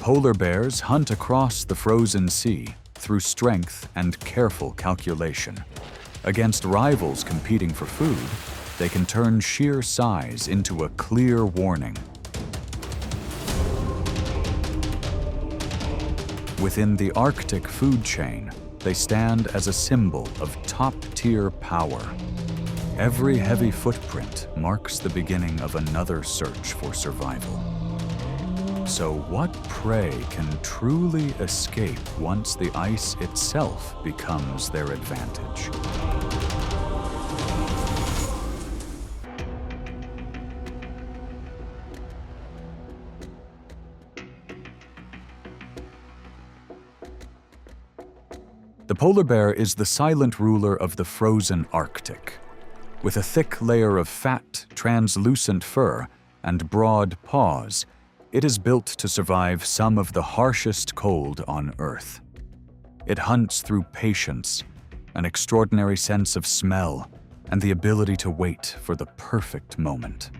Polar bears hunt across the frozen sea through strength and careful calculation. Against rivals competing for food, they can turn sheer size into a clear warning. Within the Arctic food chain, they stand as a symbol of top-tier power. Every heavy footprint marks the beginning of another search for survival. So what prey can truly escape once the ice itself becomes their advantage? The polar bear is the silent ruler of the frozen Arctic. With a thick layer of fat, translucent fur, and broad paws, it is built to survive some of the harshest cold on Earth. It hunts through patience, an extraordinary sense of smell, and the ability to wait for the perfect moment.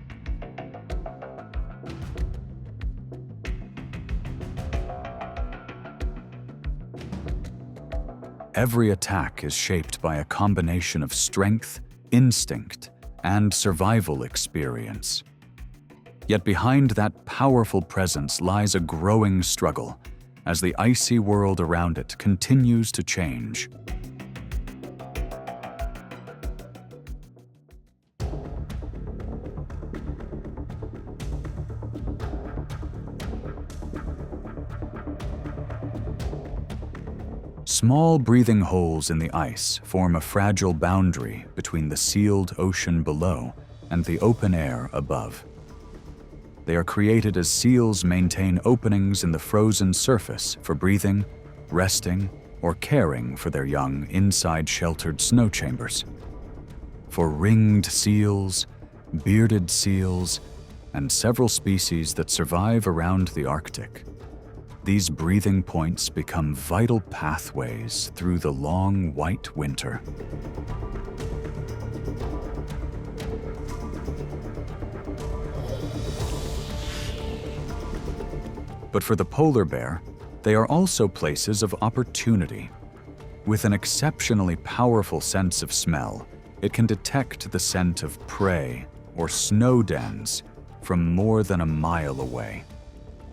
Every attack is shaped by a combination of strength, instinct, and survival experience. Yet behind that powerful presence lies a growing struggle as the icy world around it continues to change. Small breathing holes in the ice form a fragile boundary between the sealed ocean below and the open air above. They are created as seals maintain openings in the frozen surface for breathing, resting, or caring for their young inside sheltered snow chambers. For ringed seals, bearded seals, and several species that survive around the Arctic, these breathing points become vital pathways through the long white winter. But for the polar bear, they are also places of opportunity. With an exceptionally powerful sense of smell, it can detect the scent of prey or snow dens from more than a mile away.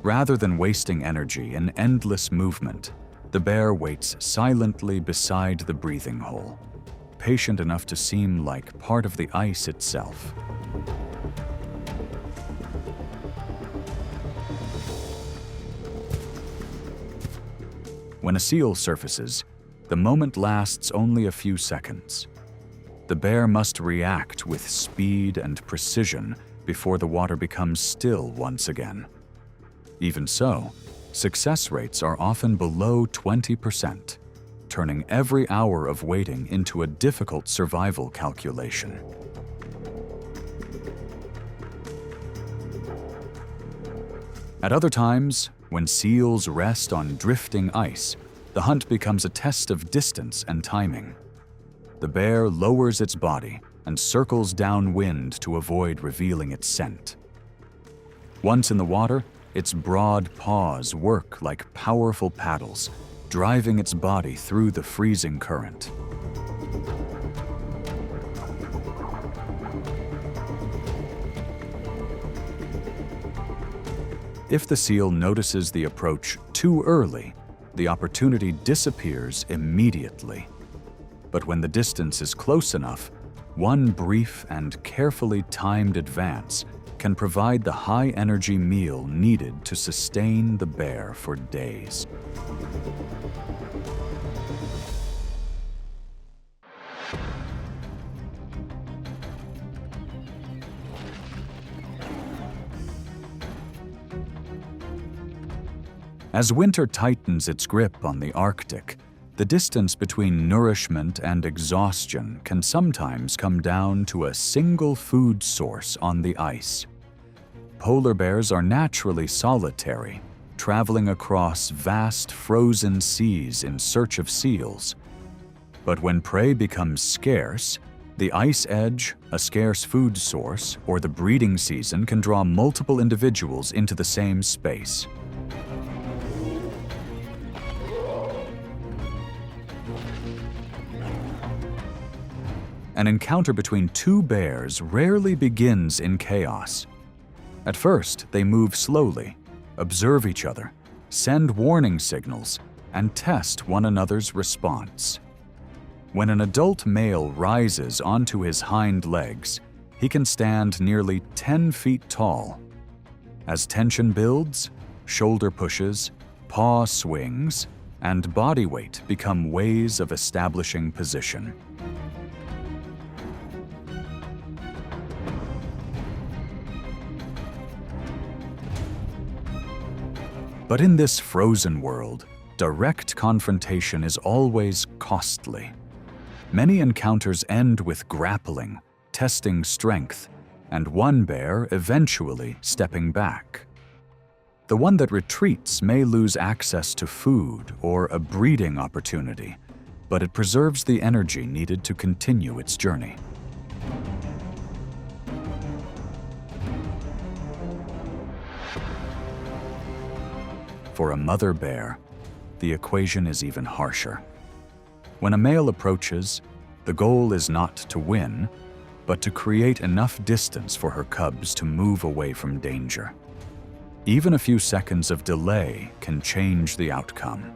Rather than wasting energy in endless movement, the bear waits silently beside the breathing hole, patient enough to seem like part of the ice itself. When a seal surfaces, the moment lasts only a few seconds. The bear must react with speed and precision before the water becomes still once again. Even so, success rates are often below 20%, turning every hour of waiting into a difficult survival calculation. At other times, when seals rest on drifting ice, the hunt becomes a test of distance and timing. The bear lowers its body and circles downwind to avoid revealing its scent. Once in the water, its broad paws work like powerful paddles, driving its body through the freezing current. If the seal notices the approach too early, the opportunity disappears immediately. But when the distance is close enough, one brief and carefully timed advance can provide the high-energy meal needed to sustain the bear for days. As winter tightens its grip on the Arctic, the distance between nourishment and exhaustion can sometimes come down to a single food source on the ice. Polar bears are naturally solitary, traveling across vast frozen seas in search of seals. But when prey becomes scarce, the ice edge, a scarce food source, or the breeding season can draw multiple individuals into the same space. An encounter between two bears rarely begins in chaos. At first, they move slowly, observe each other, send warning signals, and test one another's response. When an adult male rises onto his hind legs, he can stand nearly 10 feet tall. As tension builds, shoulder pushes, paw swings, and body weight become ways of establishing position. But in this frozen world, direct confrontation is always costly. Many encounters end with grappling, testing strength, and one bear eventually stepping back. The one that retreats may lose access to food or a breeding opportunity, but it preserves the energy needed to continue its journey. For a mother bear, the equation is even harsher. When a male approaches, the goal is not to win, but to create enough distance for her cubs to move away from danger. Even a few seconds of delay can change the outcome.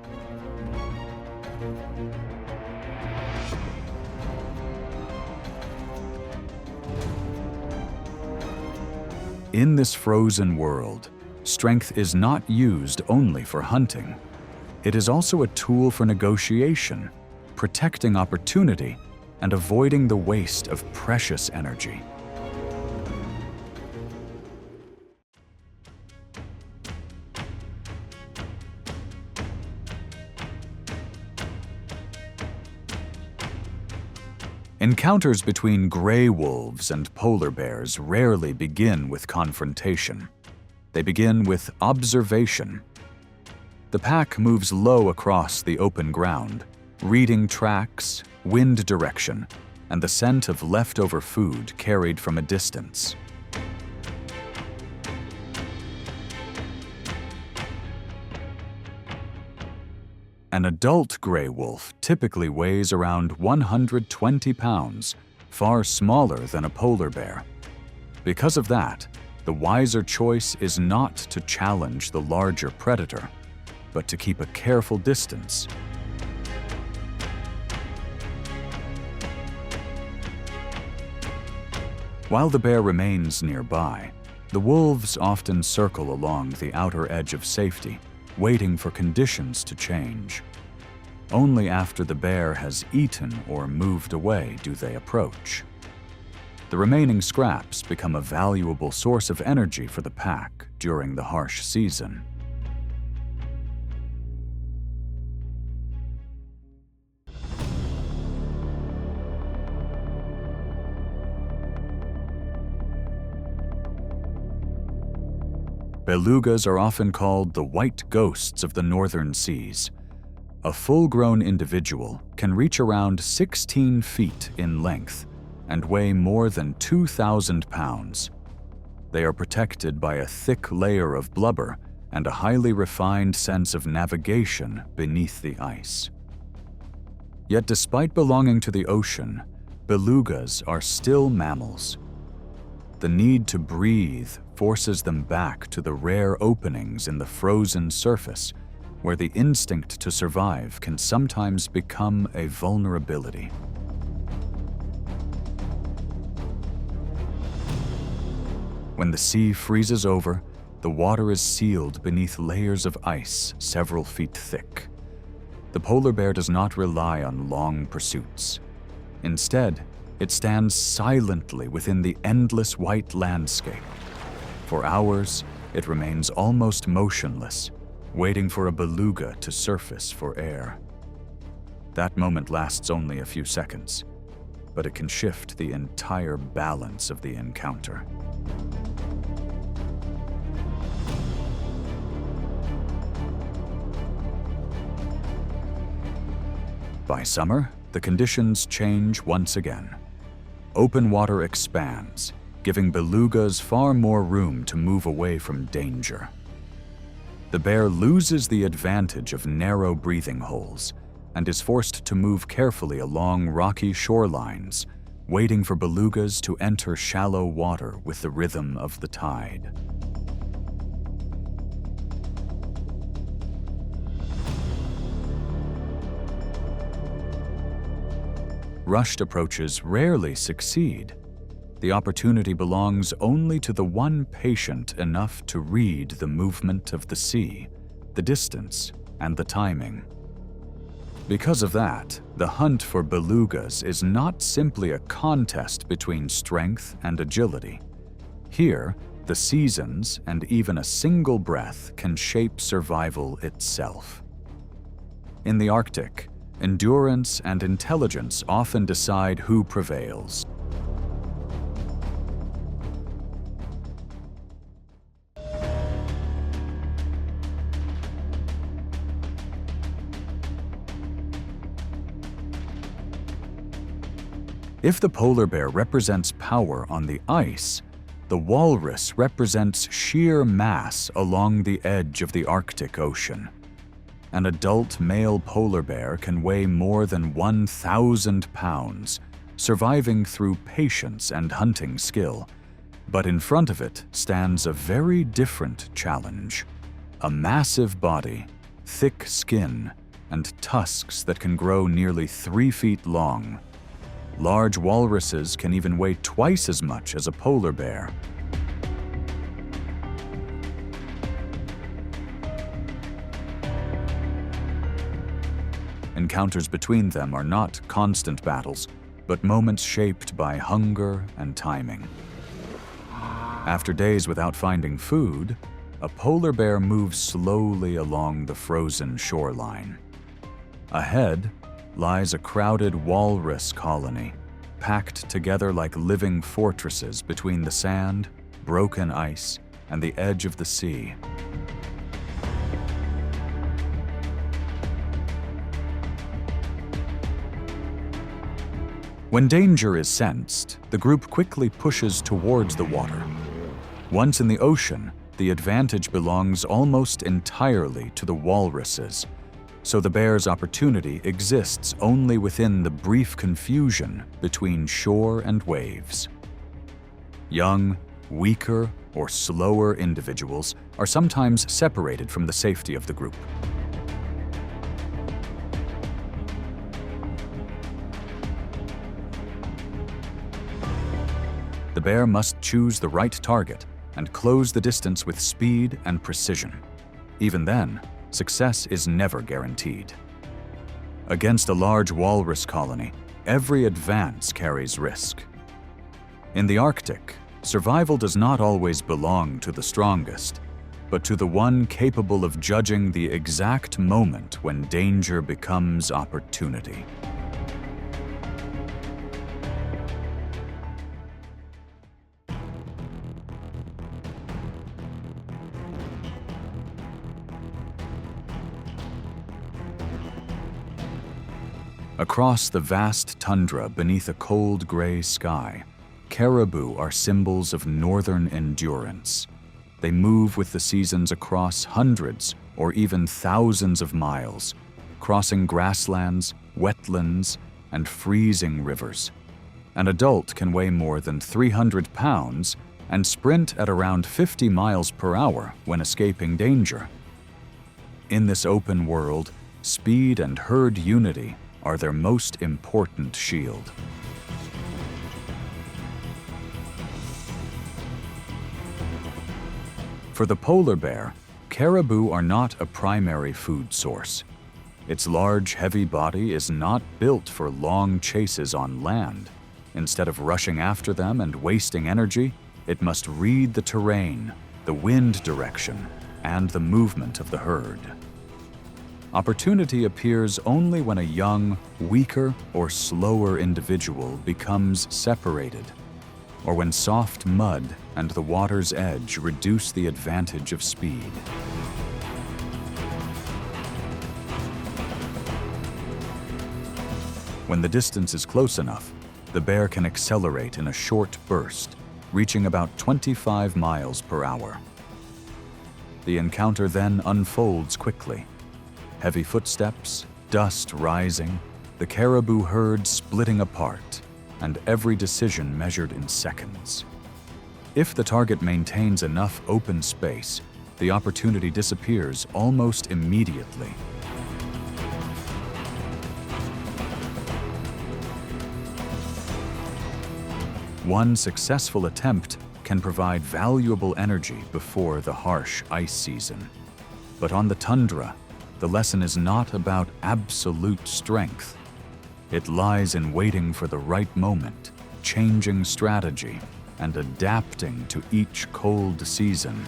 In this frozen world, strength is not used only for hunting. It is also a tool for negotiation, protecting opportunity, and avoiding the waste of precious energy. Encounters between gray wolves and polar bears rarely begin with confrontation. They begin with observation. The pack moves low across the open ground, reading tracks, wind direction, and the scent of leftover food carried from a distance. An adult gray wolf typically weighs around 120 pounds, far smaller than a polar bear. Because of that, the wiser choice is not to challenge the larger predator, but to keep a careful distance. While the bear remains nearby, the wolves often circle along the outer edge of safety, waiting for conditions to change. Only after the bear has eaten or moved away do they approach. The remaining scraps become a valuable source of energy for the pack during the harsh season. Belugas are often called the white ghosts of the northern seas. A full-grown individual can reach around 16 feet in length and weigh more than 2,000 pounds. They are protected by a thick layer of blubber and a highly refined sense of navigation beneath the ice. Yet despite belonging to the ocean, belugas are still mammals. The need to breathe forces them back to the rare openings in the frozen surface, where the instinct to survive can sometimes become a vulnerability. When the sea freezes over, the water is sealed beneath layers of ice several feet thick. The polar bear does not rely on long pursuits. Instead, it stands silently within the endless white landscape. For hours, it remains almost motionless, waiting for a beluga to surface for air. That moment lasts only a few seconds, but it can shift the entire balance of the encounter. By summer, the conditions change once again. Open water expands, giving belugas far more room to move away from danger. The bear loses the advantage of narrow breathing holes and is forced to move carefully along rocky shorelines, waiting for belugas to enter shallow water with the rhythm of the tide. Rushed approaches rarely succeed. The opportunity belongs only to the one patient enough to read the movement of the sea, the distance, and the timing. Because of that, the hunt for belugas is not simply a contest between strength and agility. Here, the seasons and even a single breath can shape survival itself. In the Arctic, endurance and intelligence often decide who prevails. If the polar bear represents power on the ice, the walrus represents sheer mass along the edge of the Arctic Ocean. An adult male polar bear can weigh more than 1,000 pounds, surviving through patience and hunting skill. But in front of it stands a very different challenge: a massive body, thick skin, and tusks that can grow nearly 3 feet long. Large walruses can even weigh twice as much as a polar bear. Encounters between them are not constant battles, but moments shaped by hunger and timing. After days without finding food, a polar bear moves slowly along the frozen shoreline. Ahead lies a crowded walrus colony, packed together like living fortresses between the sand, broken ice, and the edge of the sea. When danger is sensed, the group quickly pushes towards the water. Once in the ocean, the advantage belongs almost entirely to the walruses, so the bear's opportunity exists only within the brief confusion between shore and waves. Young, weaker, or slower individuals are sometimes separated from the safety of the group. The bear must choose the right target and close the distance with speed and precision. Even then, success is never guaranteed. Against a large walrus colony, every advance carries risk. In the Arctic, survival does not always belong to the strongest, but to the one capable of judging the exact moment when danger becomes opportunity. Across the vast tundra beneath a cold gray sky, caribou are symbols of northern endurance. They move with the seasons across hundreds or even thousands of miles, crossing grasslands, wetlands, and freezing rivers. An adult can weigh more than 300 pounds and sprint at around 50 miles per hour when escaping danger. In this open world, speed and herd unity are their most important shield. For the polar bear, caribou are not a primary food source. Its large, heavy body is not built for long chases on land. Instead of rushing after them and wasting energy, it must read the terrain, the wind direction, and the movement of the herd. Opportunity appears only when a young, weaker, or slower individual becomes separated, or when soft mud and the water's edge reduce the advantage of speed. When the distance is close enough, the bear can accelerate in a short burst, reaching about 25 miles per hour. The encounter then unfolds quickly. Heavy footsteps, dust rising, the caribou herd splitting apart, and every decision measured in seconds. If the target maintains enough open space, the opportunity disappears almost immediately. One successful attempt can provide valuable energy before the harsh ice season. But on the tundra, the lesson is not about absolute strength. It lies in waiting for the right moment, changing strategy, and adapting to each cold season.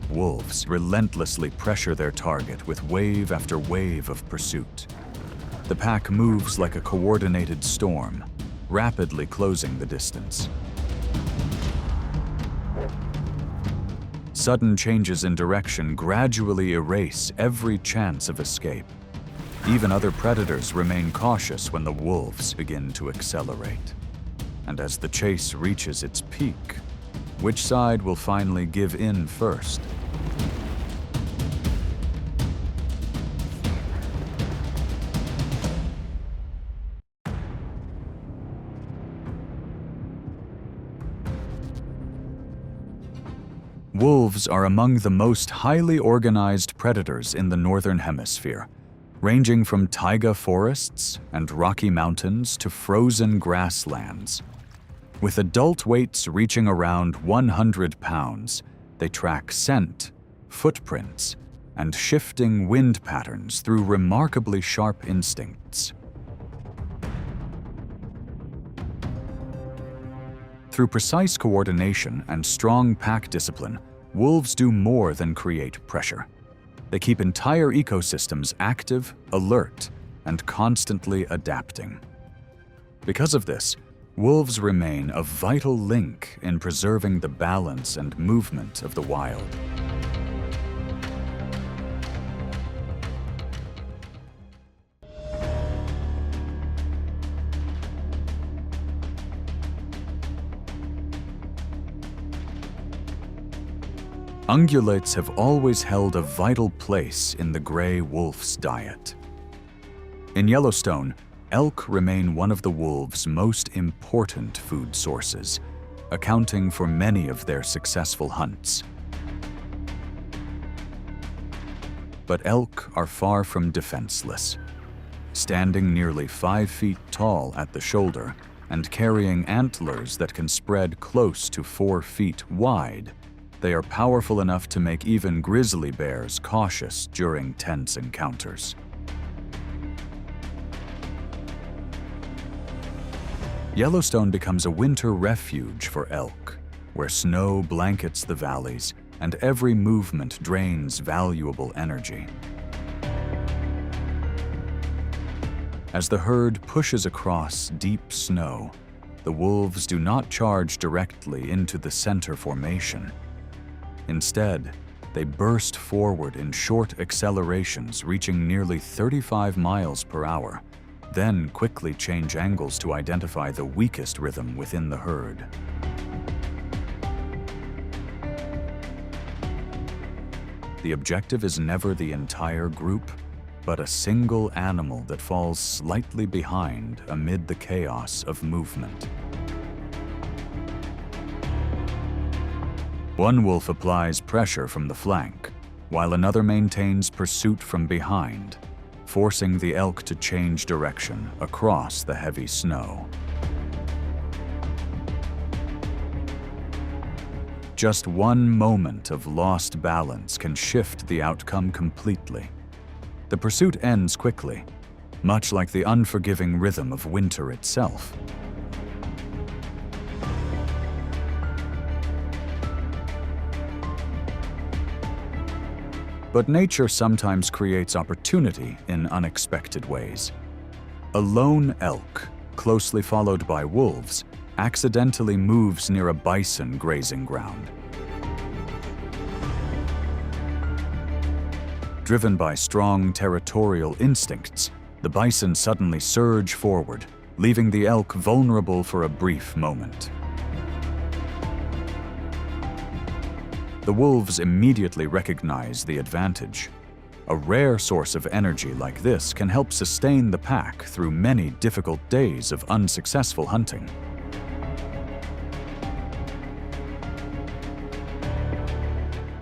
Wolves relentlessly pressure their target with wave after wave of pursuit. The pack moves like a coordinated storm, rapidly closing the distance. Sudden changes in direction gradually erase every chance of escape. Even other predators remain cautious when the wolves begin to accelerate. And as the chase reaches its peak, which side will finally give in first? Wolves are among the most highly organized predators in the Northern Hemisphere, ranging from taiga forests and rocky mountains to frozen grasslands. With adult weights reaching around 100 pounds, they track scent, footprints, and shifting wind patterns through remarkably sharp instincts. Through precise coordination and strong pack discipline, wolves do more than create pressure. They keep entire ecosystems active, alert, and constantly adapting. Because of this, wolves remain a vital link in preserving the balance and movement of the wild. Ungulates have always held a vital place in the gray wolf's diet. In Yellowstone, elk remain one of the wolves' most important food sources, accounting for many of their successful hunts. But elk are far from defenseless. Standing nearly 5 feet tall at the shoulder and carrying antlers that can spread close to 4 feet wide, they are powerful enough to make even grizzly bears cautious during tense encounters. Yellowstone becomes a winter refuge for elk, where snow blankets the valleys and every movement drains valuable energy. As the herd pushes across deep snow, the wolves do not charge directly into the center formation. Instead, they burst forward in short accelerations reaching nearly 35 miles per hour, then quickly change angles to identify the weakest rhythm within the herd. The objective is never the entire group, but a single animal that falls slightly behind amid the chaos of movement. One wolf applies pressure from the flank, while another maintains pursuit from behind, forcing the elk to change direction across the heavy snow. Just one moment of lost balance can shift the outcome completely. The pursuit ends quickly, much like the unforgiving rhythm of winter itself. But nature sometimes creates opportunity in unexpected ways. A lone elk, closely followed by wolves, accidentally moves near a bison grazing ground. Driven by strong territorial instincts, the bison suddenly surge forward, leaving the elk vulnerable for a brief moment. The wolves immediately recognize the advantage. A rare source of energy like this can help sustain the pack through many difficult days of unsuccessful hunting.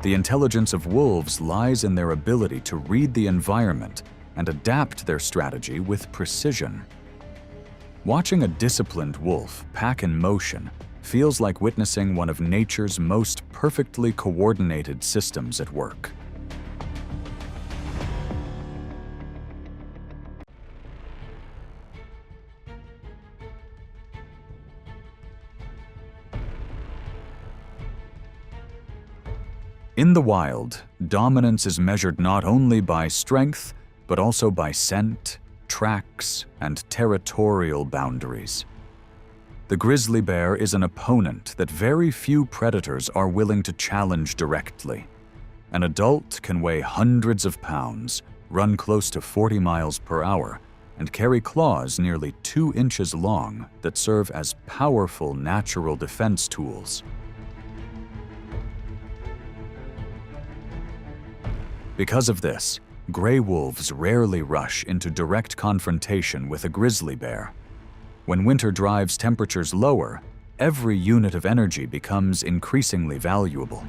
The intelligence of wolves lies in their ability to read the environment and adapt their strategy with precision. Watching a disciplined wolf pack in motion feels like witnessing one of nature's most perfectly coordinated systems at work. In the wild, dominance is measured not only by strength, but also by scent, tracks, and territorial boundaries. The grizzly bear is an opponent that very few predators are willing to challenge directly. An adult can weigh hundreds of pounds, run close to 40 miles per hour, and carry claws nearly 2 inches long that serve as powerful natural defense tools. Because of this, gray wolves rarely rush into direct confrontation with a grizzly bear. When winter drives temperatures lower, every unit of energy becomes increasingly valuable.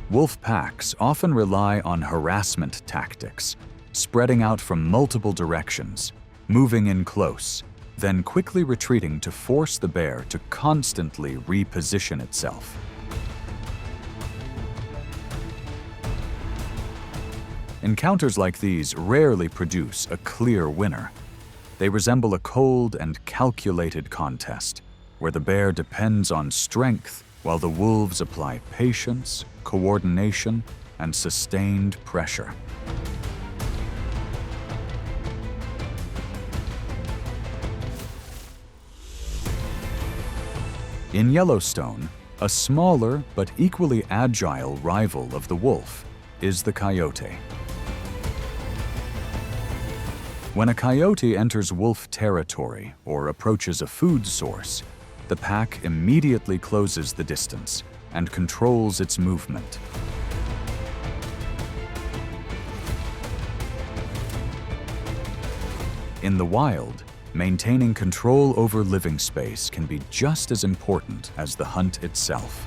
Wolf packs often rely on harassment tactics, spreading out from multiple directions, moving in close, then quickly retreating to force the bear to constantly reposition itself. Encounters like these rarely produce a clear winner. They resemble a cold and calculated contest, where the bear depends on strength while the wolves apply patience, coordination, and sustained pressure. In Yellowstone, a smaller but equally agile rival of the wolf is the coyote. When a coyote enters wolf territory or approaches a food source, the pack immediately closes the distance and controls its movement. In the wild, maintaining control over living space can be just as important as the hunt itself.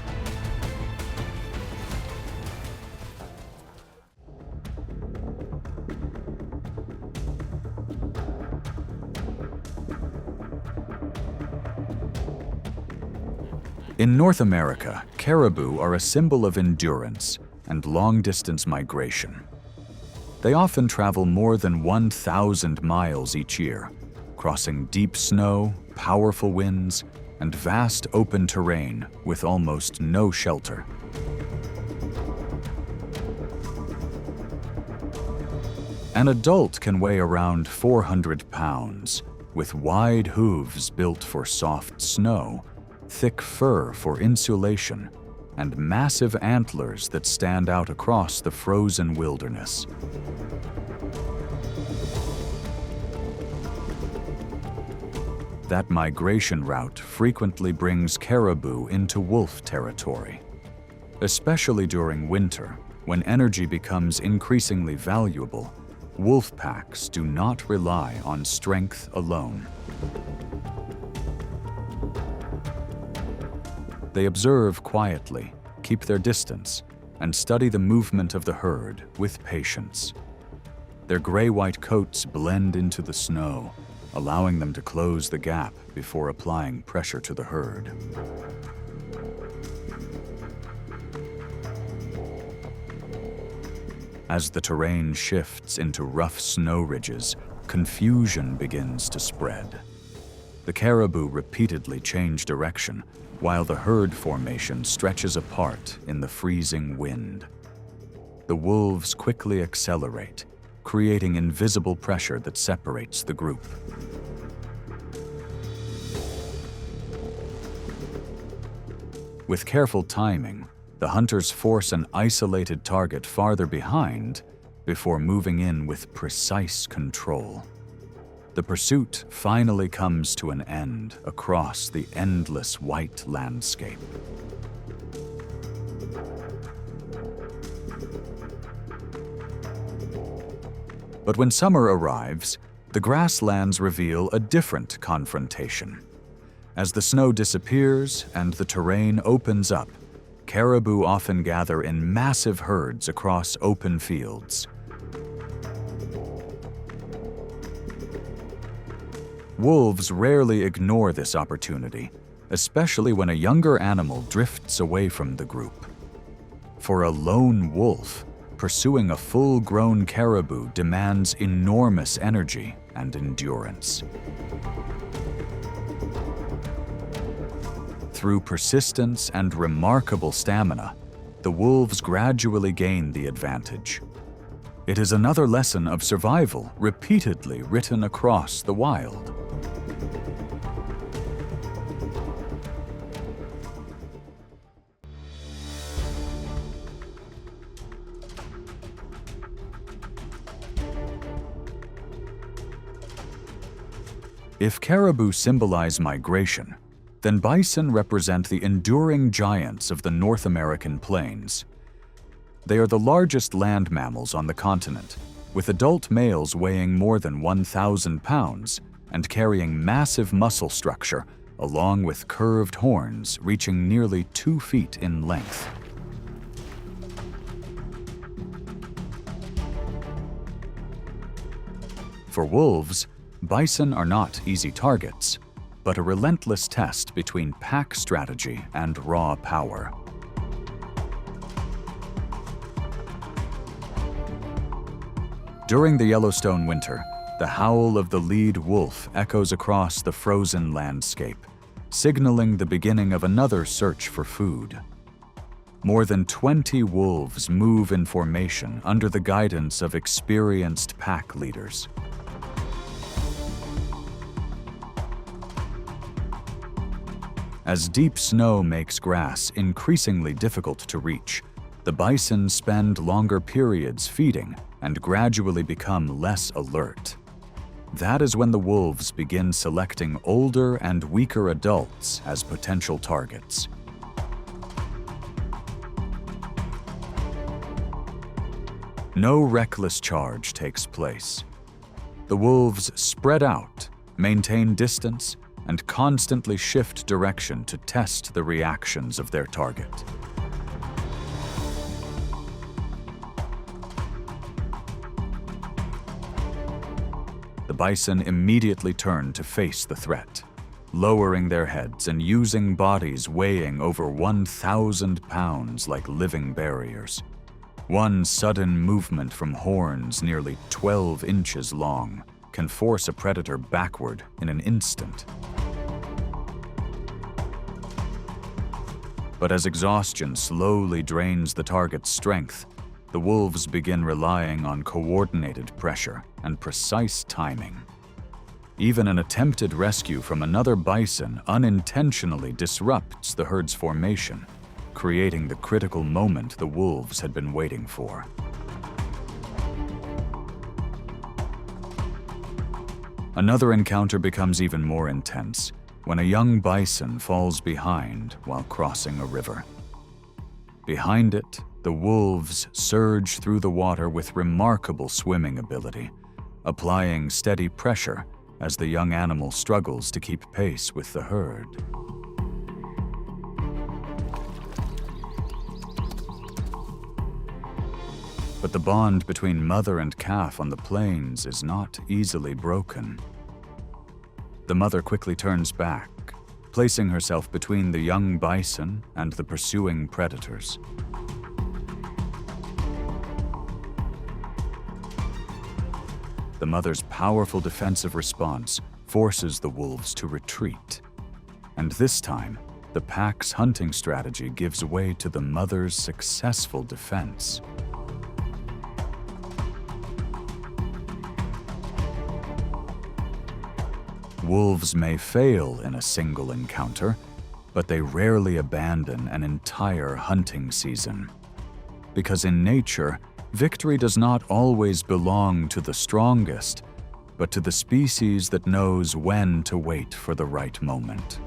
In North America, caribou are a symbol of endurance and long-distance migration. They often travel more than 1,000 miles each year, crossing deep snow, powerful winds, and vast open terrain with almost no shelter. An adult can weigh around 400 pounds, with wide hooves built for soft snow, thick fur for insulation, and massive antlers that stand out across the frozen wilderness. That migration route frequently brings caribou into wolf territory, especially during winter, when energy becomes increasingly valuable. Wolf packs do not rely on strength alone. They observe quietly, keep their distance, and study the movement of the herd with patience. Their gray-white coats blend into the snow, allowing them to close the gap before applying pressure to the herd. As the terrain shifts into rough snow ridges, confusion begins to spread. The caribou repeatedly change direction, while the herd formation stretches apart in the freezing wind. The wolves quickly accelerate, creating invisible pressure that separates the group. With careful timing, the hunters force an isolated target farther behind before moving in with precise control. the pursuit finally comes to an end across the endless white landscape. But when summer arrives, the grasslands reveal a different confrontation. As the snow disappears and the terrain opens up, caribou often gather in massive herds across open fields. Wolves rarely ignore this opportunity, especially when a younger animal drifts away from the group. For a lone wolf, pursuing a full-grown caribou demands enormous energy and endurance. Through persistence and remarkable stamina, the wolves gradually gain the advantage. It is another lesson of survival repeatedly written across the wild. If caribou symbolize migration, then bison represent the enduring giants of the North American plains. They are the largest land mammals on the continent, with adult males weighing more than 1,000 pounds and carrying massive muscle structure, along with curved horns reaching nearly 2 feet in length. For wolves, bison are not easy targets, but a relentless test between pack strategy and raw power. During the Yellowstone winter, the howl of the lead wolf echoes across the frozen landscape, signaling the beginning of another search for food. More than 20 wolves move in formation under the guidance of experienced pack leaders. As deep snow makes grass increasingly difficult to reach, the bison spend longer periods feeding and gradually become less alert. That is when the wolves begin selecting older and weaker adults as potential targets. No reckless charge takes place. The wolves spread out, maintain distance, and constantly shift direction to test the reactions of their target. The bison immediately turn to face the threat, lowering their heads and using bodies weighing over 1,000 pounds like living barriers. One sudden movement from horns nearly 12 inches long can force a predator backward in an instant. But as exhaustion slowly drains the target's strength, the wolves begin relying on coordinated pressure and precise timing. Even an attempted rescue from another bison unintentionally disrupts the herd's formation, creating the critical moment the wolves had been waiting for. Another encounter becomes even more intense when a young bison falls behind while crossing a river. Behind it, the wolves surge through the water with remarkable swimming ability, applying steady pressure as the young animal struggles to keep pace with the herd. But the bond between mother and calf on the plains is not easily broken. The mother quickly turns back, placing herself between the young bison and the pursuing predators. The mother's powerful defensive response forces the wolves to retreat. And this time, the pack's hunting strategy gives way to the mother's successful defense. Wolves may fail in a single encounter, but they rarely abandon an entire hunting season. Because in nature, victory does not always belong to the strongest, but to the species that knows when to wait for the right moment.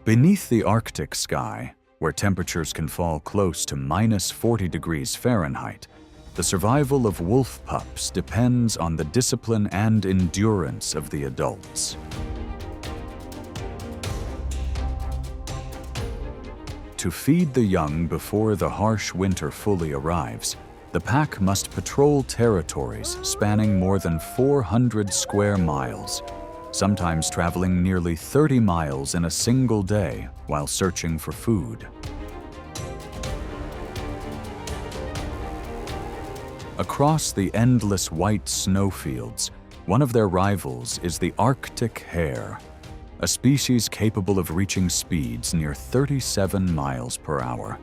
Beneath the Arctic sky, where temperatures can fall close to -40 degrees Fahrenheit, the survival of wolf pups depends on the discipline and endurance of the adults. To feed the young before the harsh winter fully arrives, the pack must patrol territories spanning more than 400 square miles, sometimes traveling nearly 30 miles in a single day while searching for food. Across the endless white snowfields, one of their rivals is the Arctic hare, a species capable of reaching speeds near 37 miles per hour.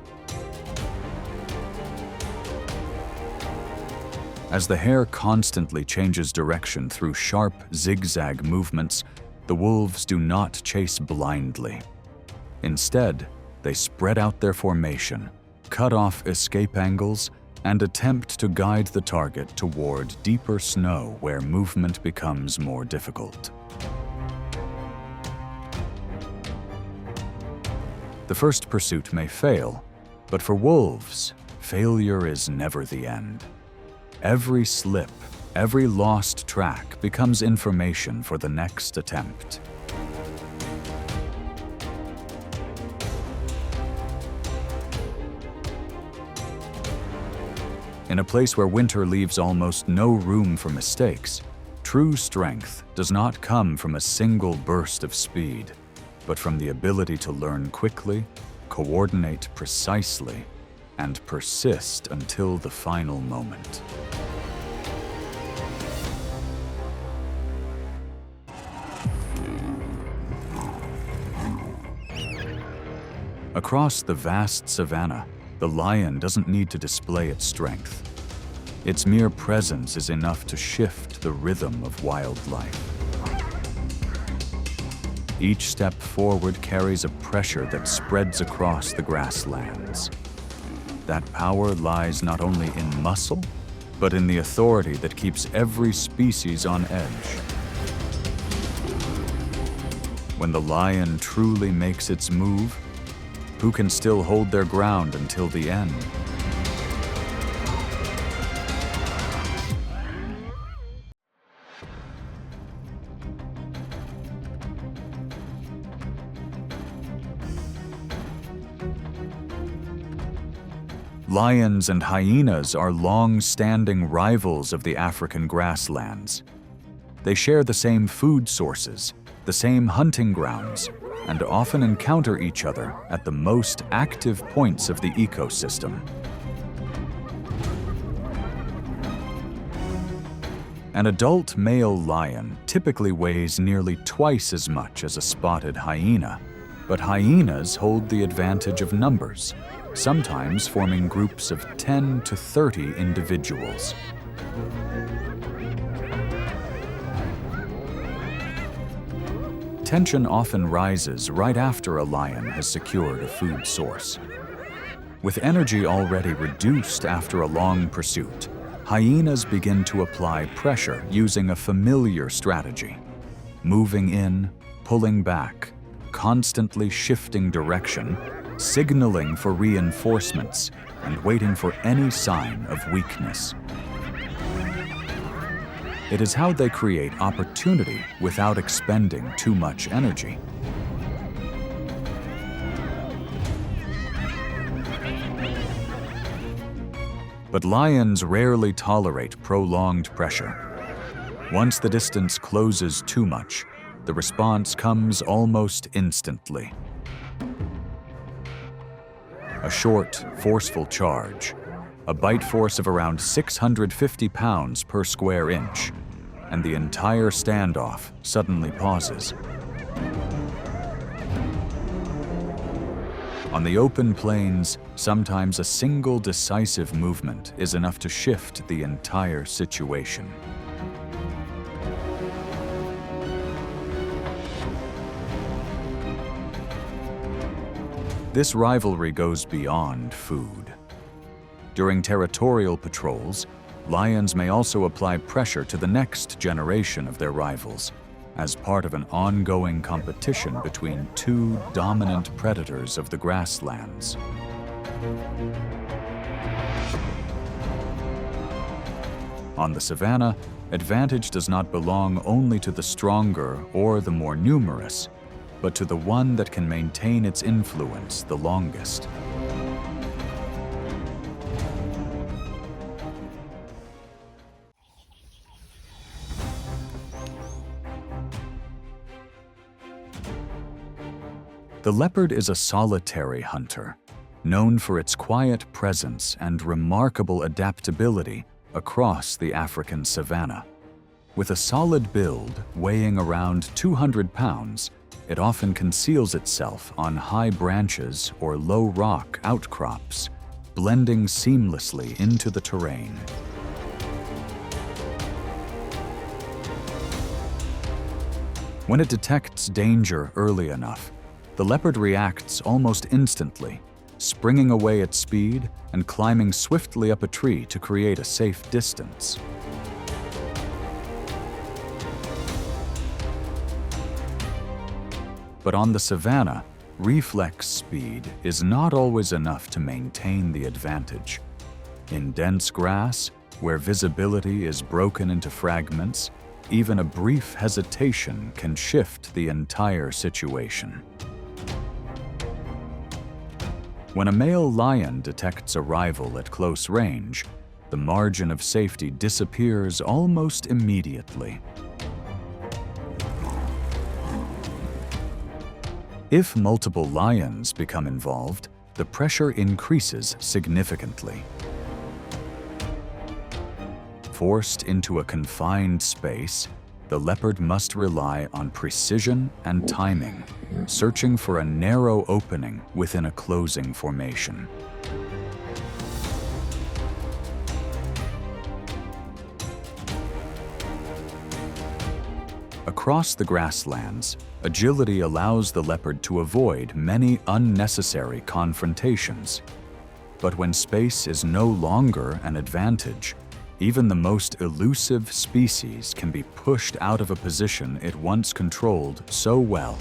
As the hare constantly changes direction through sharp, zigzag movements, the wolves do not chase blindly. Instead, they spread out their formation, cut off escape angles, and attempt to guide the target toward deeper snow where movement becomes more difficult. The first pursuit may fail, but for wolves, failure is never the end. Every slip, every lost track becomes information for the next attempt. In a place where winter leaves almost no room for mistakes, true strength does not come from a single burst of speed, but from the ability to learn quickly, coordinate precisely, and persist until the final moment. Across the vast savanna, the lion doesn't need to display its strength. Its mere presence is enough to shift the rhythm of wildlife. Each step forward carries a pressure that spreads across the grasslands. That power lies not only in muscle, but in the authority that keeps every species on edge. When the lion truly makes its move, who can still hold their ground until the end? Lions and hyenas are long-standing rivals of the African grasslands. They share the same food sources, the same hunting grounds, and often encounter each other at the most active points of the ecosystem. An adult male lion typically weighs nearly twice as much as a spotted hyena, but hyenas hold the advantage of numbers, sometimes forming groups of 10 to 30 individuals. Tension often rises right after a lion has secured a food source. With energy already reduced after a long pursuit, hyenas begin to apply pressure using a familiar strategy: moving in, pulling back, constantly shifting direction, signaling for reinforcements, and waiting for any sign of weakness. It is how they create opportunity without expending too much energy. But lions rarely tolerate prolonged pressure. Once the distance closes too much, the response comes almost instantly. A short, forceful charge, a bite force of around 650 pounds per square inch, and the entire standoff suddenly pauses. On the open plains, sometimes a single decisive movement is enough to shift the entire situation. This rivalry goes beyond food. During territorial patrols, lions may also apply pressure to the next generation of their rivals, as part of an ongoing competition between two dominant predators of the grasslands. On the savanna, advantage does not belong only to the stronger or the more numerous, but to the one that can maintain its influence the longest. The leopard is a solitary hunter, known for its quiet presence and remarkable adaptability across the African savanna. With a solid build weighing around 200 pounds, it often conceals itself on high branches or low rock outcrops, blending seamlessly into the terrain. When it detects danger early enough, the leopard reacts almost instantly, springing away at speed and climbing swiftly up a tree to create a safe distance. But on the savanna, reflex speed is not always enough to maintain the advantage. In dense grass, where visibility is broken into fragments, even a brief hesitation can shift the entire situation. When a male lion detects a rival at close range, the margin of safety disappears almost immediately. If multiple lions become involved, the pressure increases significantly. Forced into a confined space, the leopard must rely on precision and timing, searching for a narrow opening within a closing formation. Across the grasslands, agility allows the leopard to avoid many unnecessary confrontations. But when space is no longer an advantage, even the most elusive species can be pushed out of a position it once controlled so well.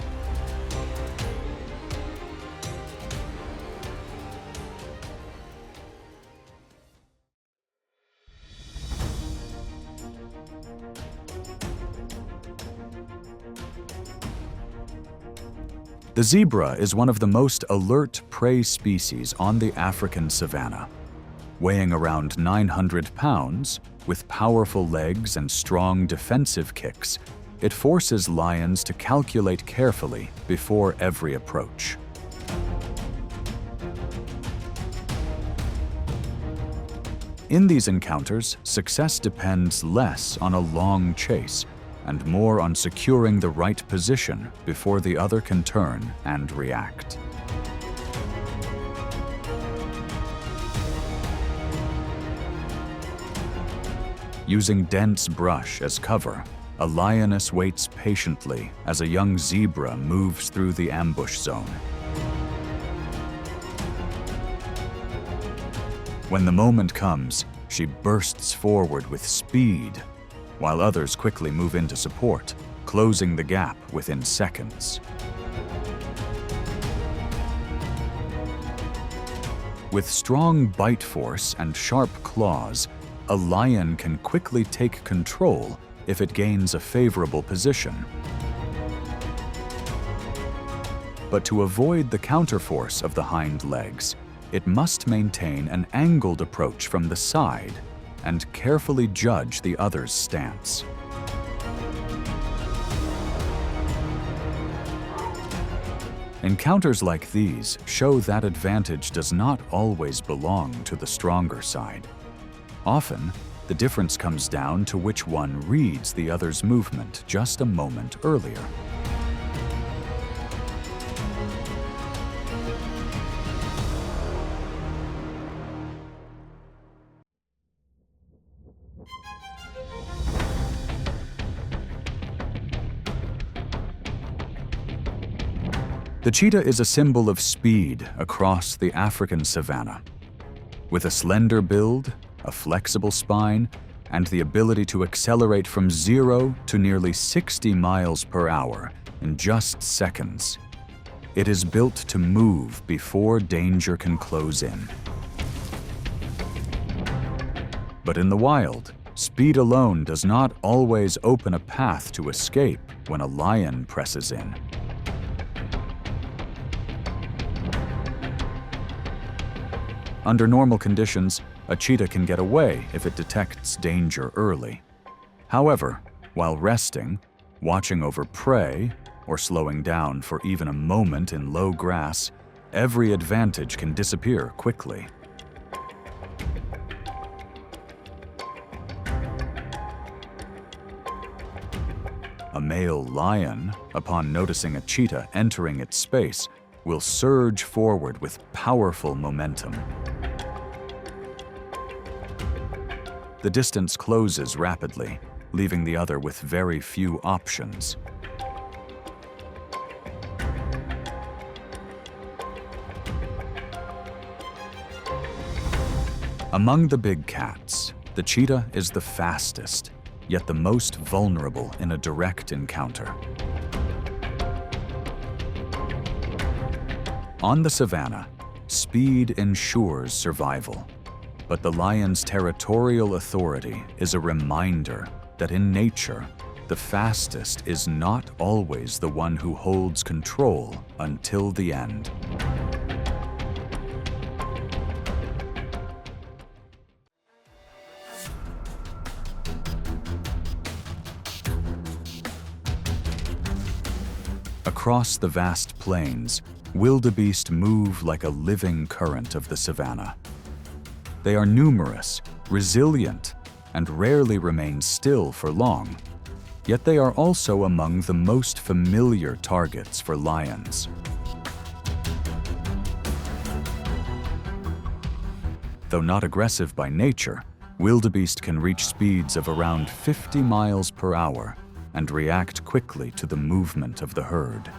The zebra is one of the most alert prey species on the African savanna. Weighing around 900 pounds, with powerful legs and strong defensive kicks, it forces lions to calculate carefully before every approach. In these encounters, success depends less on a long chase and more on securing the right position before the other can turn and react. Using dense brush as cover, a lioness waits patiently as a young zebra moves through the ambush zone. When the moment comes, she bursts forward with speed, while others quickly move in to support, closing the gap within seconds. With strong bite force and sharp claws, a lion can quickly take control if it gains a favorable position. But to avoid the counterforce of the hind legs, it must maintain an angled approach from the side and carefully judge the other's stance. Encounters like these show that advantage does not always belong to the stronger side. Often, the difference comes down to which one reads the other's movement just a moment earlier. The cheetah is a symbol of speed across the African savanna. With a slender build, a flexible spine, and the ability to accelerate from 0 to nearly 60 miles per hour in just seconds, it is built to move before danger can close in. But in the wild, speed alone does not always open a path to escape when a lion presses in. Under normal conditions, a cheetah can get away if it detects danger early. However, while resting, watching over prey, or slowing down for even a moment in low grass, every advantage can disappear quickly. A male lion, upon noticing a cheetah entering its space, will surge forward with powerful momentum. The distance closes rapidly, leaving the other with very few options. Among the big cats, the cheetah is the fastest, yet the most vulnerable in a direct encounter. On the savanna, speed ensures survival, but the lion's territorial authority is a reminder that in nature, the fastest is not always the one who holds control until the end. Across the vast plains, wildebeest move like a living current of the savanna. They are numerous, resilient, and rarely remain still for long, yet they are also among the most familiar targets for lions. Though not aggressive by nature, wildebeest can reach speeds of around 50 miles per hour and react quickly to the movement of the herd.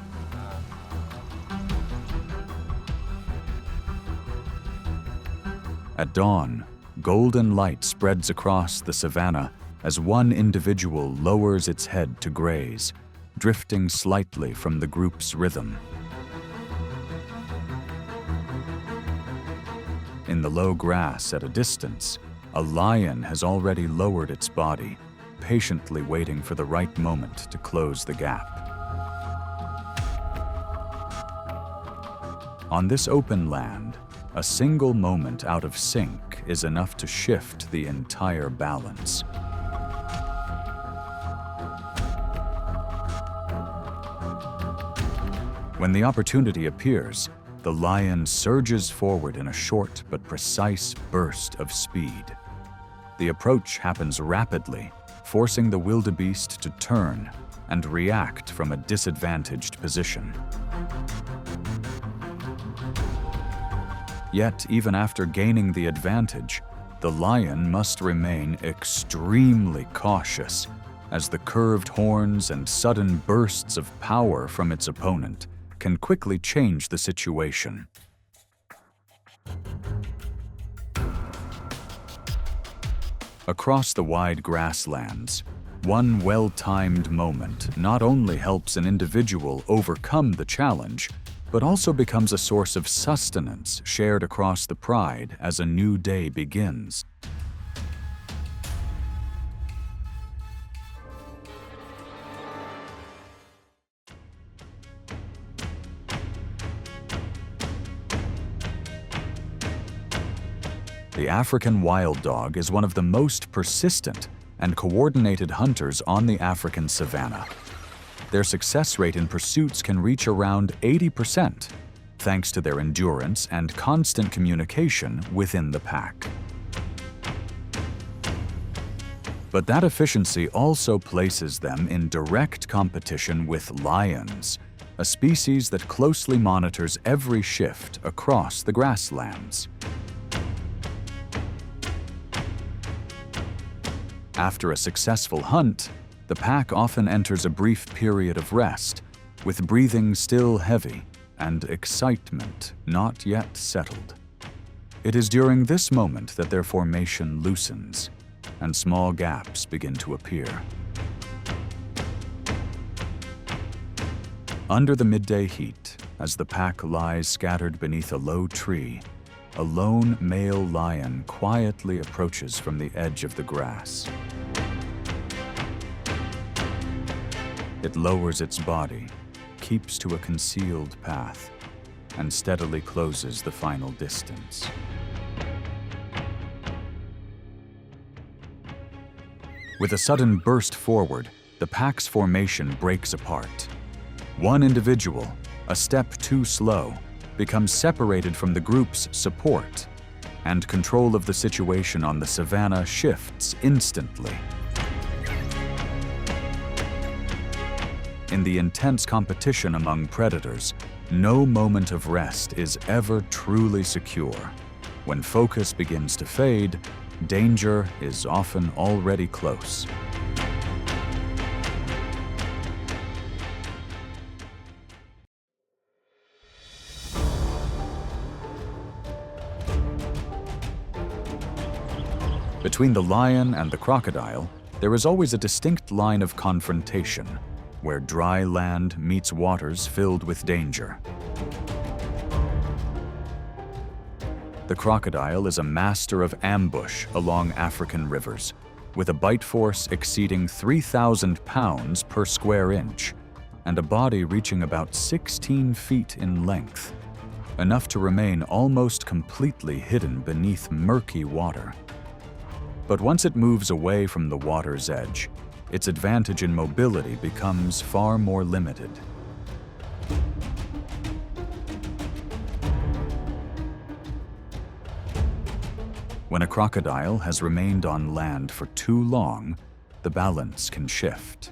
At dawn, golden light spreads across the savanna as one individual lowers its head to graze, drifting slightly from the group's rhythm. In the low grass at a distance, a lion has already lowered its body, patiently waiting for the right moment to close the gap. On this open land, a single moment out of sync is enough to shift the entire balance. When the opportunity appears, the lion surges forward in a short but precise burst of speed. The approach happens rapidly, forcing the wildebeest to turn and react from a disadvantaged position. Yet, even after gaining the advantage, the lion must remain extremely cautious, as the curved horns and sudden bursts of power from its opponent can quickly change the situation. Across the wide grasslands, one well-timed moment not only helps an individual overcome the challenge, but also becomes a source of sustenance shared across the pride as a new day begins. The African wild dog is one of the most persistent and coordinated hunters on the African savanna. Their success rate in pursuits can reach around 80%, thanks to their endurance and constant communication within the pack. But that efficiency also places them in direct competition with lions, a species that closely monitors every shift across the grasslands. After a successful hunt, the pack often enters a brief period of rest, with breathing still heavy and excitement not yet settled. It is during this moment that their formation loosens, and small gaps begin to appear. Under the midday heat, as the pack lies scattered beneath a low tree, a lone male lion quietly approaches from the edge of the grass. It lowers its body, keeps to a concealed path, and steadily closes the final distance. With a sudden burst forward, the pack's formation breaks apart. One individual, a step too slow, becomes separated from the group's support, and control of the situation on the savanna shifts instantly. In the intense competition among predators, no moment of rest is ever truly secure. When focus begins to fade, danger is often already close. Between the lion and the crocodile, there is always a distinct line of confrontation, where dry land meets waters filled with danger. The crocodile is a master of ambush along African rivers, with a bite force exceeding 3,000 pounds per square inch, and a body reaching about 16 feet in length, enough to remain almost completely hidden beneath murky water. But once it moves away from the water's edge, its advantage in mobility becomes far more limited. When a crocodile has remained on land for too long, the balance can shift.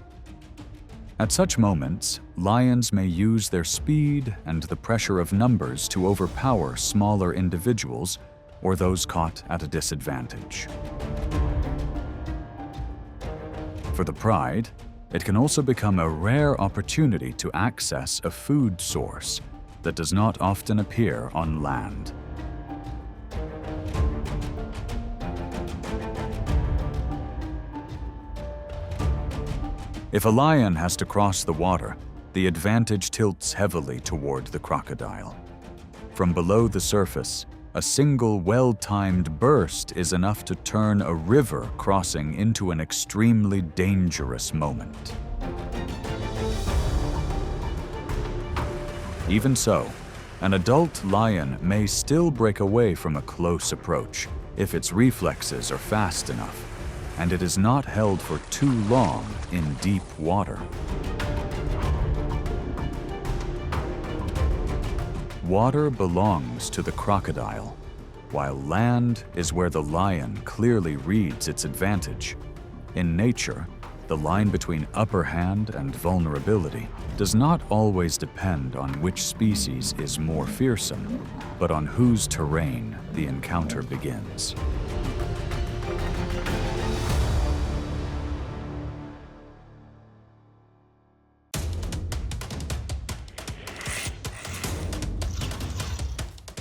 At such moments, lions may use their speed and the pressure of numbers to overpower smaller individuals or those caught at a disadvantage. For the pride, it can also become a rare opportunity to access a food source that does not often appear on land. If a lion has to cross the water, the advantage tilts heavily toward the crocodile. From below the surface, a single well-timed burst is enough to turn a river crossing into an extremely dangerous moment. Even so, an adult lion may still break away from a close approach if its reflexes are fast enough, and it is not held for too long in deep water. Water belongs to the crocodile, while land is where the lion clearly reads its advantage. In nature, the line between upper hand and vulnerability does not always depend on which species is more fearsome, but on whose terrain the encounter begins.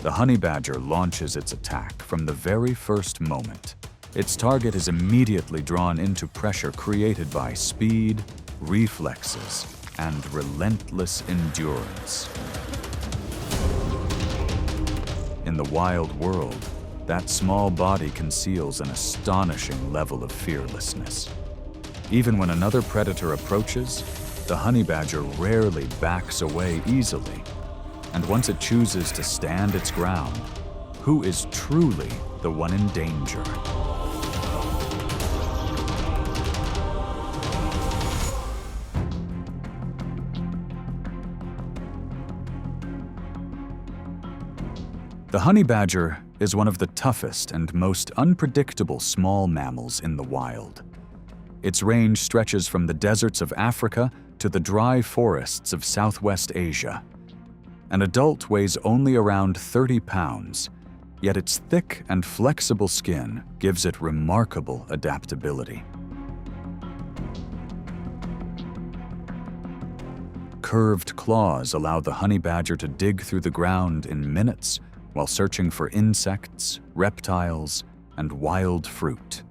The honey badger launches its attack from the very first moment. Its target is immediately drawn into pressure created by speed, reflexes, and relentless endurance. In the wild world, that small body conceals an astonishing level of fearlessness. Even when another predator approaches, the honey badger rarely backs away easily. And once it chooses to stand its ground, who is truly the one in danger? The honey badger is one of the toughest and most unpredictable small mammals in the wild. Its range stretches from the deserts of Africa to the dry forests of Southwest Asia. An adult weighs only around 30 pounds, yet its thick and flexible skin gives it remarkable adaptability. curved claws allow the honey badger to dig through the ground in minutes while searching for insects, reptiles, and wild fruit.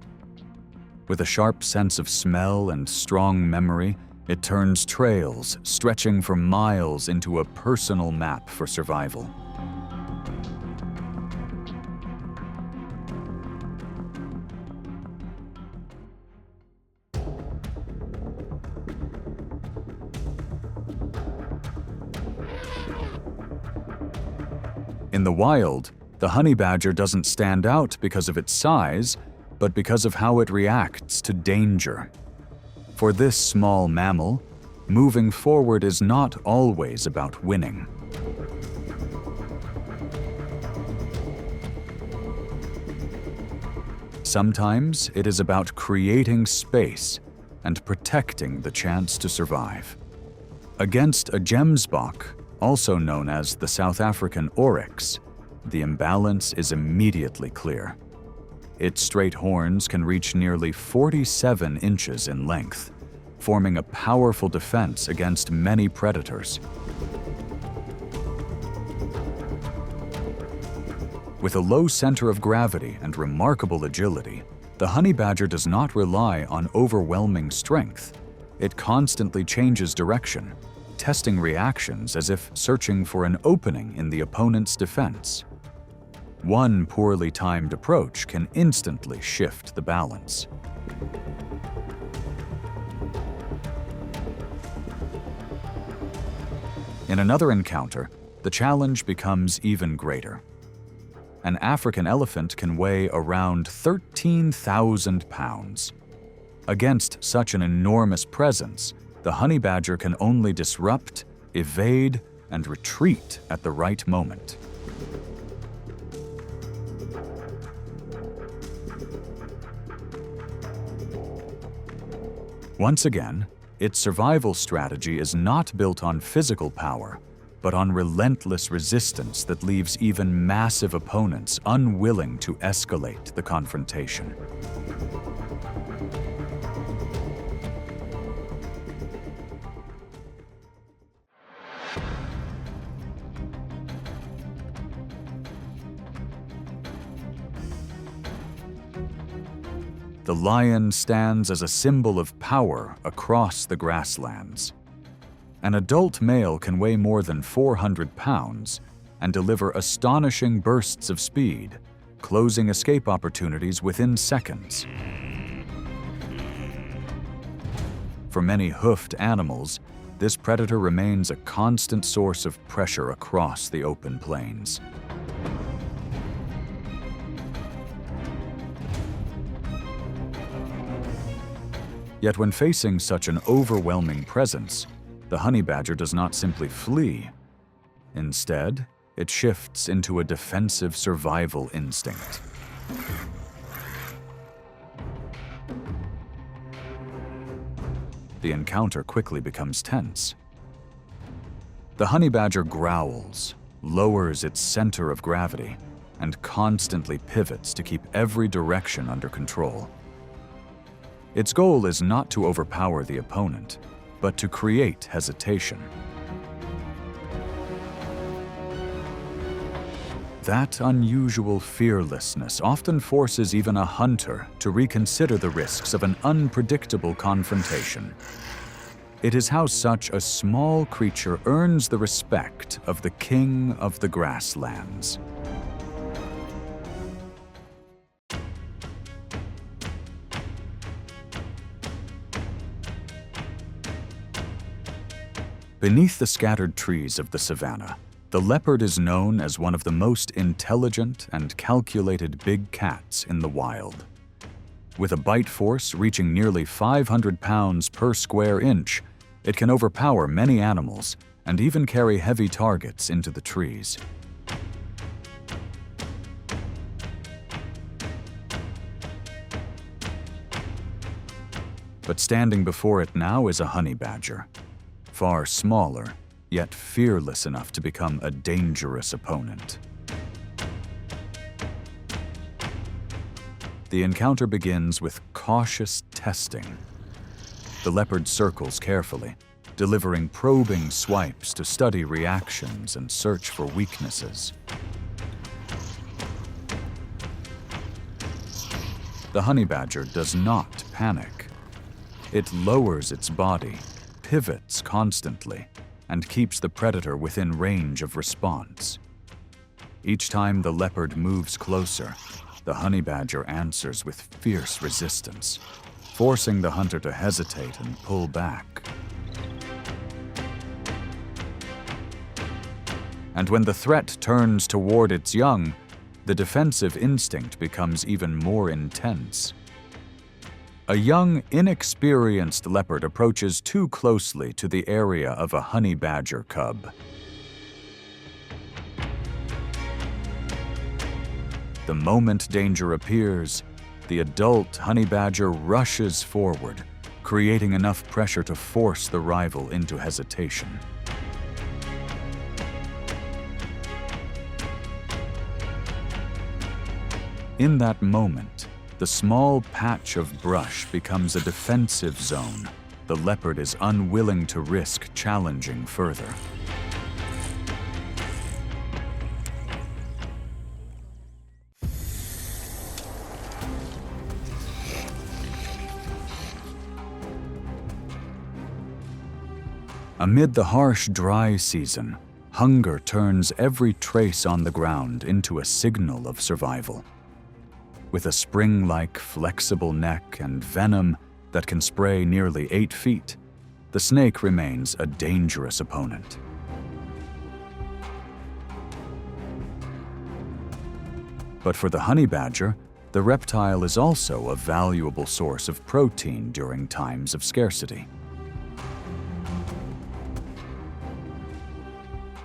With a sharp sense of smell and strong memory, it turns trails stretching for miles into a personal map for survival. In the wild, the honey badger doesn't stand out because of its size, but because of how it reacts to danger. For this small mammal, moving forward is not always about winning. Sometimes it is about creating space and protecting the chance to survive. Against a gemsbok, also known as the South African oryx, the imbalance is immediately clear. Its straight horns can reach nearly 47 inches in length, forming a powerful defense against many predators. With a low center of gravity and remarkable agility, the honey badger does not rely on overwhelming strength. It constantly changes direction, testing reactions as if searching for an opening in the opponent's defense. One poorly timed approach can instantly shift the balance. In another encounter, the challenge becomes even greater. An African elephant can weigh around 13,000 pounds. Against such an enormous presence, the honey badger can only disrupt, evade, and retreat at the right moment. Once again, its survival strategy is not built on physical power, but on relentless resistance that leaves even massive opponents unwilling to escalate the confrontation. The lion stands as a symbol of power across the grasslands. An adult male can weigh more than 400 pounds and deliver astonishing bursts of speed, closing escape opportunities within seconds. For many hoofed animals, this predator remains a constant source of pressure across the open plains. Yet when facing such an overwhelming presence, the honey badger does not simply flee. Instead, it shifts into a defensive survival instinct. The encounter quickly becomes tense. The honey badger growls, lowers its center of gravity, and constantly pivots to keep every direction under control. Its goal is not to overpower the opponent, but to create hesitation. That unusual fearlessness often forces even a hunter to reconsider the risks of an unpredictable confrontation. It is how such a small creature earns the respect of the king of the grasslands. Beneath the scattered trees of the savanna, the leopard is known as one of the most intelligent and calculated big cats in the wild. With a bite force reaching nearly 500 pounds per square inch, it can overpower many animals and even carry heavy targets into the trees. But standing before it now is a honey badger, far smaller, yet fearless enough to become a dangerous opponent. The encounter begins with cautious testing. The leopard circles carefully, delivering probing swipes to study reactions and search for weaknesses. The honey badger does not panic. It lowers its body, pivots constantly, and keeps the predator within range of response. Each time the leopard moves closer, the honey badger answers with fierce resistance, forcing the hunter to hesitate and pull back. And when the threat turns toward its young, the defensive instinct becomes even more intense. A young, inexperienced leopard approaches too closely to the area of a honey badger cub. The moment danger appears, the adult honey badger rushes forward, creating enough pressure to force the rival into hesitation. In that moment, the small patch of brush becomes a defensive zone. The leopard is unwilling to risk challenging further. Amid the harsh, dry season, hunger turns every trace on the ground into a signal of survival. With a spring-like, flexible neck and venom that can spray nearly 8 feet, the snake remains a dangerous opponent. But for the honey badger, the reptile is also a valuable source of protein during times of scarcity.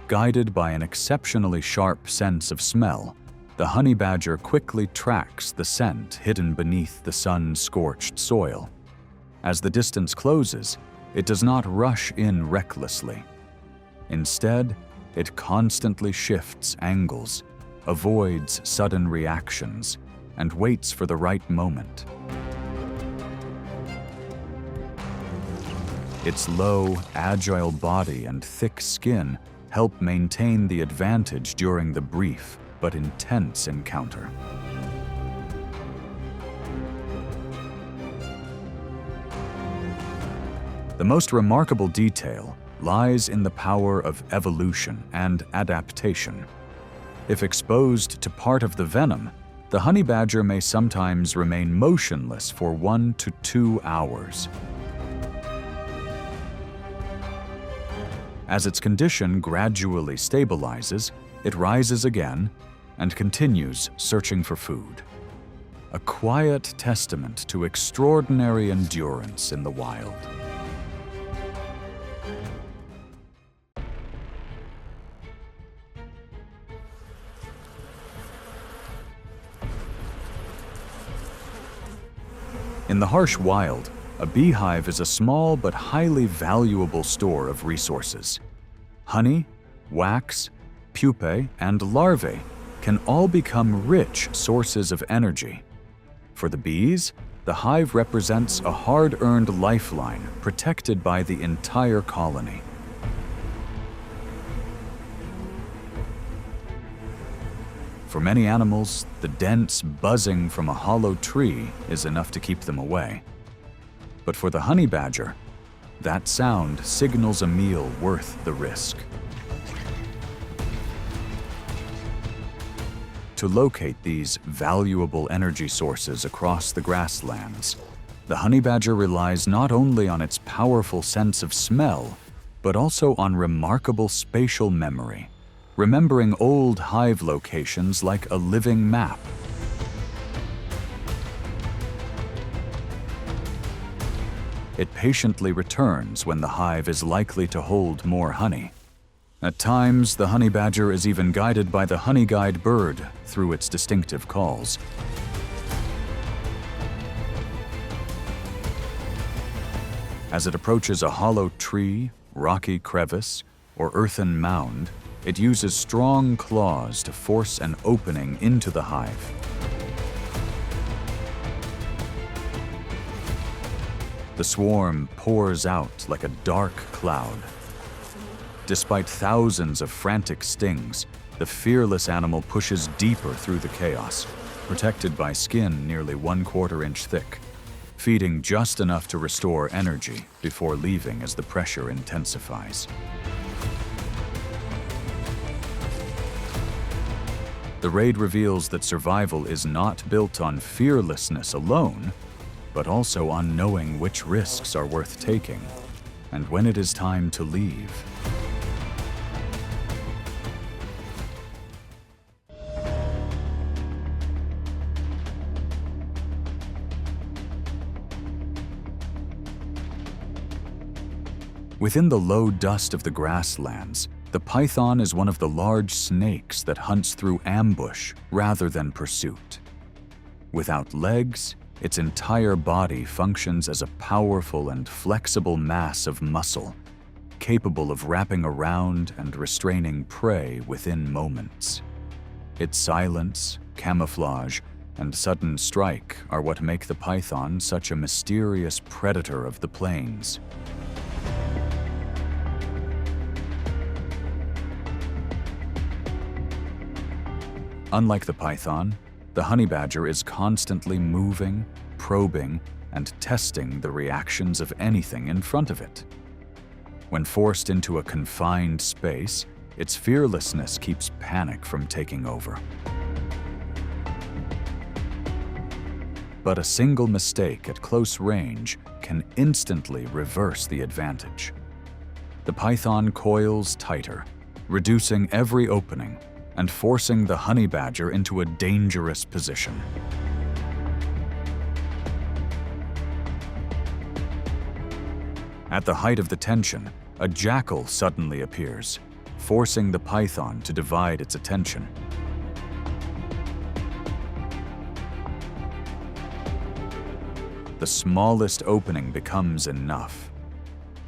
Guided by an exceptionally sharp sense of smell, the honey badger quickly tracks the scent hidden beneath the sun-scorched soil. As the distance closes, it does not rush in recklessly. Instead, it constantly shifts angles, avoids sudden reactions, and waits for the right moment. Its low, agile body and thick skin help maintain the advantage during the brief but intense encounter. The most remarkable detail lies in the power of evolution and adaptation. If exposed to part of the venom, the honey badger may sometimes remain motionless for 1 to 2 hours. As its condition gradually stabilizes, it rises again and continues searching for food. A quiet testament to extraordinary endurance in the wild. In the harsh wild, a beehive is a small but highly valuable store of resources. Honey, wax, pupae, and larvae can all become rich sources of energy. For the bees, the hive represents a hard-earned lifeline protected by the entire colony. For many animals, the dense buzzing from a hollow tree is enough to keep them away. But for the honey badger, that sound signals a meal worth the risk. To locate these valuable energy sources across the grasslands, the honey badger relies not only on its powerful sense of smell, but also on remarkable spatial memory, remembering old hive locations like a living map. It patiently returns when the hive is likely to hold more honey. At times, the honey badger is even guided by the honey guide bird through its distinctive calls. As it approaches a hollow tree, rocky crevice, or earthen mound, it uses strong claws to force an opening into the hive. The swarm pours out like a dark cloud. Despite thousands of frantic stings, the fearless animal pushes deeper through the chaos, protected by skin nearly 1/4 inch thick, feeding just enough to restore energy before leaving as the pressure intensifies. The raid reveals that survival is not built on fearlessness alone, but also on knowing which risks are worth taking and when it is time to leave. Within the low dust of the grasslands, the python is one of the large snakes that hunts through ambush rather than pursuit. Without legs, its entire body functions as a powerful and flexible mass of muscle, capable of wrapping around and restraining prey within moments. Its silence, camouflage, and sudden strike are what make the python such a mysterious predator of the plains. Unlike the python, the honey badger is constantly moving, probing, and testing the reactions of anything in front of it. When forced into a confined space, its fearlessness keeps panic from taking over. But a single mistake at close range can instantly reverse the advantage. The python coils tighter, reducing every opening and forcing the honey badger into a dangerous position. At the height of the tension, a jackal suddenly appears, forcing the python to divide its attention. The smallest opening becomes enough.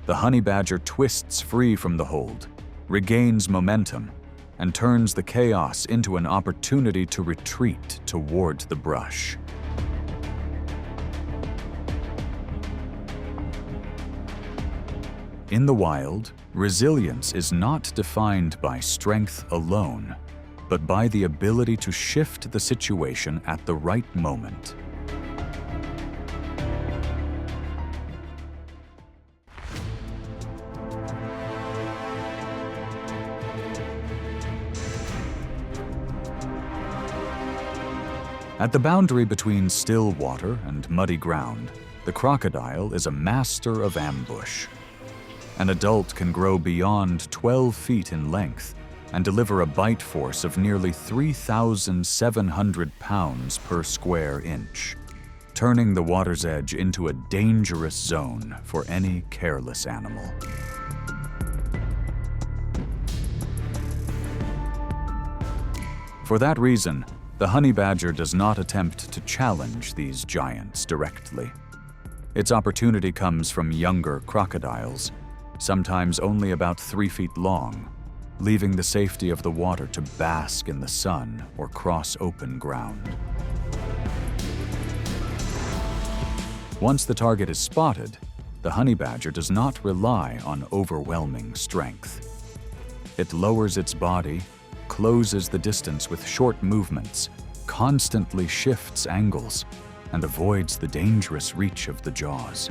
The honey badger twists free from the hold, regains momentum, and turns the chaos into an opportunity to retreat toward the brush. In the wild, resilience is not defined by strength alone, but by the ability to shift the situation at the right moment. At the boundary between still water and muddy ground, the crocodile is a master of ambush. An adult can grow beyond 12 feet in length and deliver a bite force of nearly 3,700 pounds per square inch, turning the water's edge into a dangerous zone for any careless animal. For that reason, the honey badger does not attempt to challenge these giants directly. Its opportunity comes from younger crocodiles, sometimes only about 3 feet long, leaving the safety of the water to bask in the sun or cross open ground. Once the target is spotted, the honey badger does not rely on overwhelming strength. It lowers its body, closes the distance with short movements, constantly shifts angles, and avoids the dangerous reach of the jaws.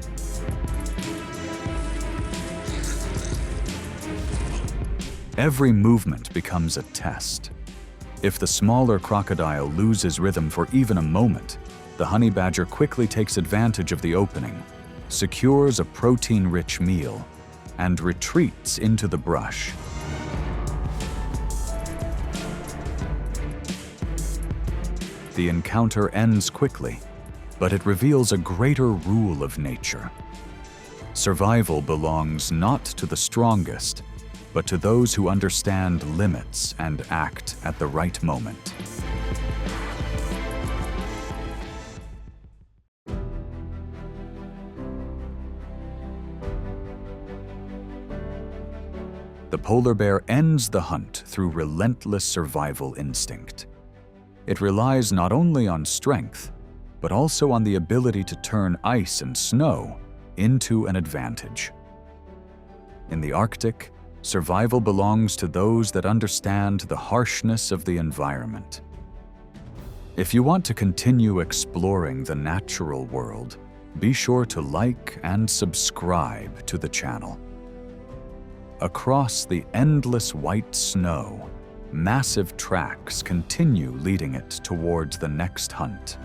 Every movement becomes a test. If the smaller crocodile loses rhythm for even a moment, the honey badger quickly takes advantage of the opening, secures a protein-rich meal, and retreats into the brush. The encounter ends quickly, but it reveals a greater rule of nature. Survival belongs not to the strongest, but to those who understand limits and act at the right moment. The polar bear ends the hunt through relentless survival instinct. It relies not only on strength, but also on the ability to turn ice and snow into an advantage. In the Arctic, survival belongs to those that understand the harshness of the environment. If you want to continue exploring the natural world, be sure to like and subscribe to the channel. Across the endless white snow, massive tracks continue leading it towards the next hunt.